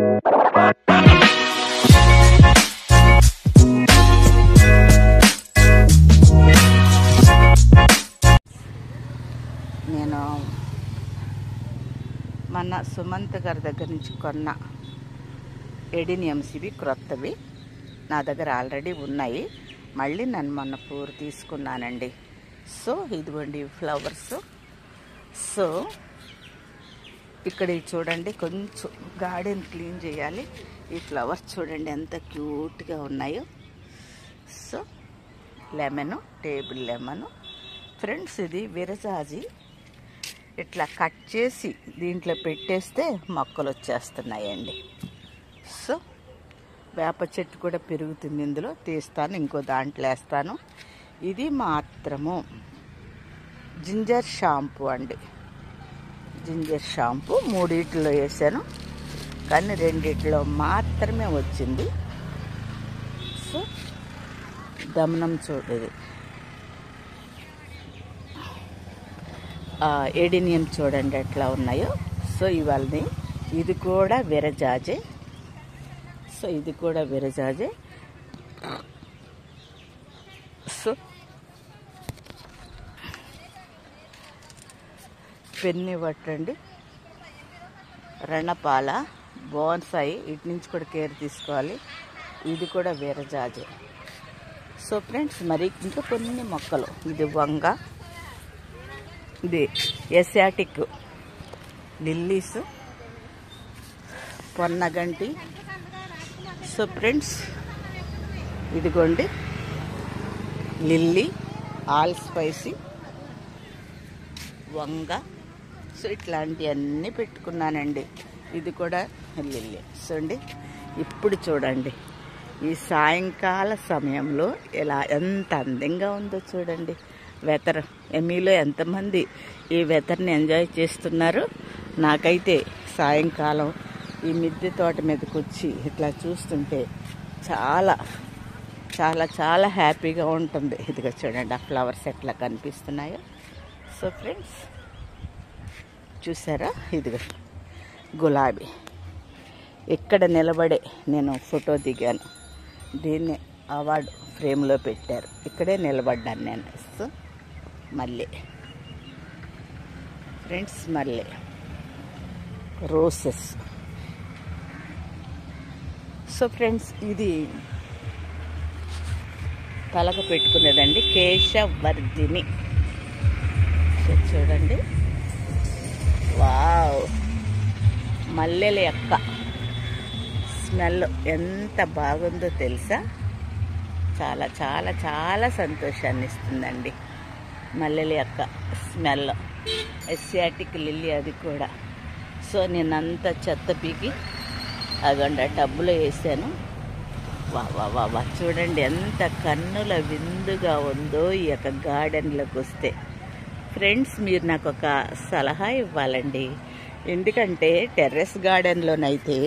నేను మన సుమంత్ గారి దగ్గర నుంచి కొన్న ఎడినియమ్స్, ఇవి క్రొత్తవి, నా దగ్గర ఆల్రెడీ ఉన్నాయి. మళ్ళీ నేను మొన్న పూర్ తీసుకున్నానండి. సో ఇదిగోండి ఫ్లవర్స్. సో ఇక్కడ చూడండి, కొంచెం గార్డెన్ క్లీన్ చేయాలి. ఈ ఫ్లవర్స్ చూడండి ఎంత క్యూట్గా ఉన్నాయో. So lemon, table lemon friends. ఇది విరజాజి. ఇట్లా కట్ చేసి దీంట్లో పెట్టేస్తే మొక్కలు వచ్చేస్తున్నాయండి. సో వేప చెట్టు కూడా పెరుగుతుంది, ఇందులో తీస్తాను, ఇంకో దాంట్లో వేస్తాను. ఇది మాత్రము జింజర్ షాంపూ అండి. జింజర్ షాంపూ 3 వేసాను, కానీ 2 మాత్రమే వచ్చింది. సో దమనం చూడేది ఎడినియం చూడండి ఎట్లా ఉన్నాయో. సో ఇవాళని ఇది కూడా విరజాజే. సో ఇది కూడా విరజాజే. సో పెన్ని పట్టండి, రణపాల, బోన్సాయి, ఇటు నుంచి కూడా కేర్ తీసుకోవాలి. ఇది కూడా విరజాజే. సో ఫ్రెండ్స్, మరి ఇంకా కొన్ని మొక్కలు, ఇది వంగ, ఇది ఎసియాటిక్ లిల్లీస్, పొన్నగంటి. సో ఫ్రెండ్స్ ఇదిగోండి లిల్లీ, ఆల్ స్పైసీ, వంగ. సో ఇట్లాంటివన్నీ పెట్టుకున్నానండి. ఇది కూడా లిల్లీ. సో అండి ఇప్పుడు చూడండి ఈ సాయంకాల సమయంలో ఎలా ఎంత అందంగా ఉందో చూడండి వెదర్. మీలో ఎంతమంది ఈ వెదర్ని ఎంజాయ్ చేస్తున్నారు? నాకైతే సాయంకాలం ఈ మిద్దె తోట మీదకి వచ్చి ఇట్లా చూస్తుంటే చాలా చాలా చాలా హ్యాపీగా ఉంటుంది. ఇదిగో చూడండి ఆ ఫ్లవర్స్ ఎట్లా కనిపిస్తున్నాయో. సో ఫ్రెండ్స్ చూసారా, ఇదిగో గులాబీ. ఇక్కడ నిలబడే నేను ఫోటో దిగాను, దీన్ని అవార్డు ఫ్రేమ్లో పెట్టారు, ఇక్కడే నిలబడ్డాను నేను. సో మల్లె ఫ్రెండ్స్, మల్లె, రోసెస్. సో ఫ్రెండ్స్ ఇది తలకు పెట్టుకునేదండి, కేశవర్ధిని. చూడండి, వావ్, మల్లెల యొక్క స్మెల్ ఎంత బాగుందో తెలుసా? చాలా చాలా చాలా సంతోషాన్ని ఇస్తుందండి మల్లెల యొక్క స్మెల్. ఎసియాటిక్ లిల్లీ అది కూడా. సో నేనంతా చెత్త పీకి అగండి టబ్బులో వేసాను. వా వా వా వా, చూడండి ఎంత కన్నుల విందుగా ఉందో ఈ యొక్క గార్డెన్లోకి వస్తే. ఫ్రెండ్స్ మీరు నాకు ఒక సలహా ఇవ్వాలండి. ఎందుకంటే టెర్రస్ గార్డెన్లోనైతే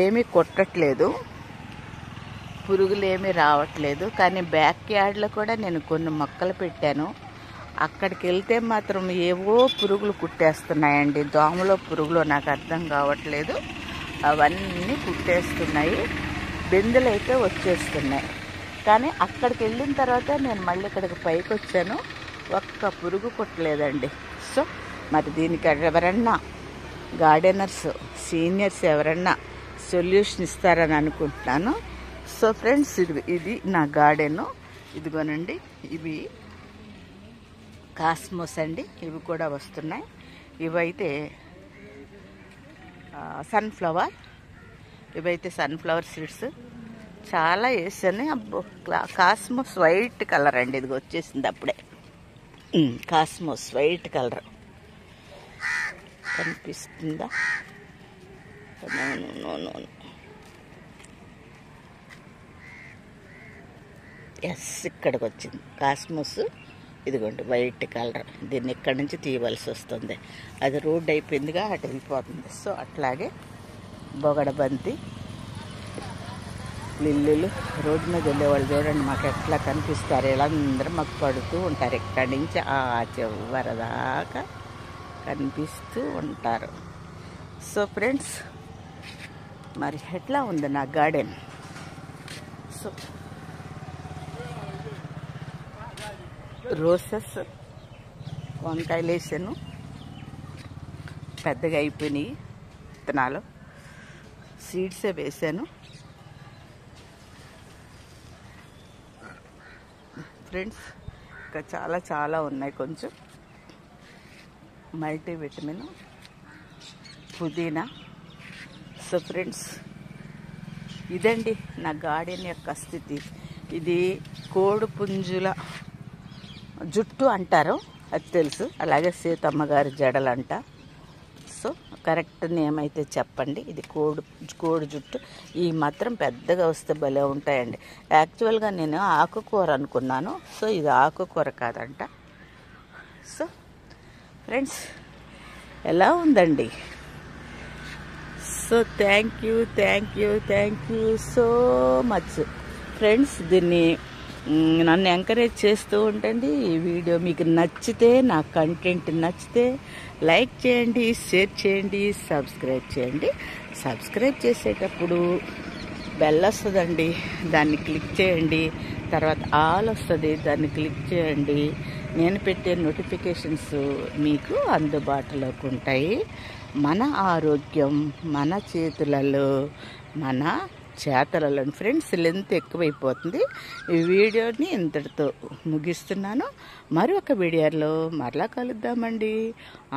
ఏమీ కొట్టట్లేదు, పురుగులు ఏమీ రావట్లేదు. కానీ బ్యాక్ యార్డ్లో కూడా నేను కొన్ని మొక్కలు పెట్టాను. అక్కడికి వెళ్తే మాత్రం ఏవో పురుగులు కుట్టేస్తున్నాయండి. దోమలో పురుగులు నాకు అర్థం కావట్లేదు, అవన్నీ కుట్టేస్తున్నాయి. బెందులు అయితే వచ్చేస్తున్నాయి. కానీ అక్కడికి వెళ్ళిన తర్వాత నేను మళ్ళీ ఇక్కడికి పైకి వచ్చాను, ఒక్క పురుగు కుట్టలేదండి. సో మరి దీనికి ఎవరన్నా గార్డెనర్స్, సీనియర్స్ ఎవరన్నా సొల్యూషన్ ఇస్తారని అనుకుంటున్నాను. సో ఫ్రెండ్స్ ఇది నా గార్డెను. ఇదిగోనండి ఇవి కాస్మోస్ అండి, ఇవి కూడా వస్తున్నాయి. ఇవైతే సన్ఫ్లవర్, ఇవైతే సన్ఫ్లవర్ సీడ్స్ చాలా వేసాను. అబ్బో, కాస్మోస్ వైట్ కలర్ అండి, ఇదిగో వచ్చేసింది అప్పుడే. కాస్మోస్ వైట్ కలర్ కనిపిస్తుందా? ఎస్, ఇక్కడికి వచ్చింది కాస్మోస్. ఇదిగోండి వైట్ కలర్. దీన్ని ఇక్కడి నుంచి తీయవలసి వస్తుంది, అది రోడ్ అయిపోయిందిగా అటు వెళ్ళిపోతుంది. సో అట్లాగే బొగడబంతి, లిల్లీలు. రోడ్డు మీద వెళ్ళేవాళ్ళు చూడండి మాకు ఎట్లా కనిపిస్తారు, వీళ్ళందరూ మాకు పడుతూ ఉంటారు. ఇక్కడి నుంచి ఆ చివరిదాకా కనిపిస్తూ ఉంటారు. సో ఫ్రెండ్స్ మరి ఎట్లా ఉంది నా గార్డెన్. సో రోసెస్, వంకాయలు వేసాను, పెద్దగా అయిపోయినాయి విత్తనాలు, సీడ్సే వేసాను ఫ్రెండ్స్. ఇంకా చాలా చాలా ఉన్నాయి. కొంచెం మల్టీవిటమిన్, పుదీనా. సో ఫ్రెండ్స్, ఇదండి నా గార్డెన్ యొక్క స్థితి. ఇది కోడిపుంజుల జుట్టు అంటారు, అది తెలుసు. అలాగే సీతమ్మ గారి జడలంట. సో కరెక్ట్ నేమ్ అయితే చెప్పండి. ఇది కోడి జుట్టు. ఈ మాత్రం పెద్దగా వస్తే భలే ఉంటాయండి. యాక్చువల్గా నేను ఆకుకూర అనుకున్నాను. సో ఇది ఆకుకూర కాదంట. సో ఫ్రెండ్స్, ఎలా ఉందండి? So thank you so much friends. దీన్ని నన్ను ఎంకరేజ్ చేస్తూ ఉండండి. ఈ వీడియో మీకు నచ్చితే, నా కంటెంట్ నచ్చితే లైక్ చేయండి, షేర్ చేయండి, సబ్స్క్రైబ్ చేయండి. సబ్స్క్రైబ్ చేసేటప్పుడు బెల్ వస్తుందండి, దాన్ని క్లిక్ చేయండి. తర్వాత ఆల్ వస్తుంది, దాన్ని క్లిక్ చేయండి. నేను పెట్టే నోటిఫికేషన్స్ మీకు అందుబాటులోకి ఉంటాయి. మన ఆరోగ్యం మన చేతులలో, మన చేతలలో. ఫ్రెండ్స్, లెంత్ ఎక్కువైపోతుంది. ఈ వీడియోని ఇంతటితో ముగిస్తున్నాను. మరి ఒక వీడియోలో మరలా కలుద్దామండి.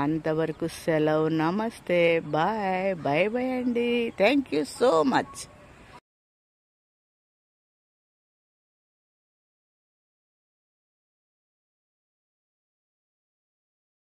అంతవరకు సెలవు. నమస్తే, బాయ్ అండి. Thank you so much.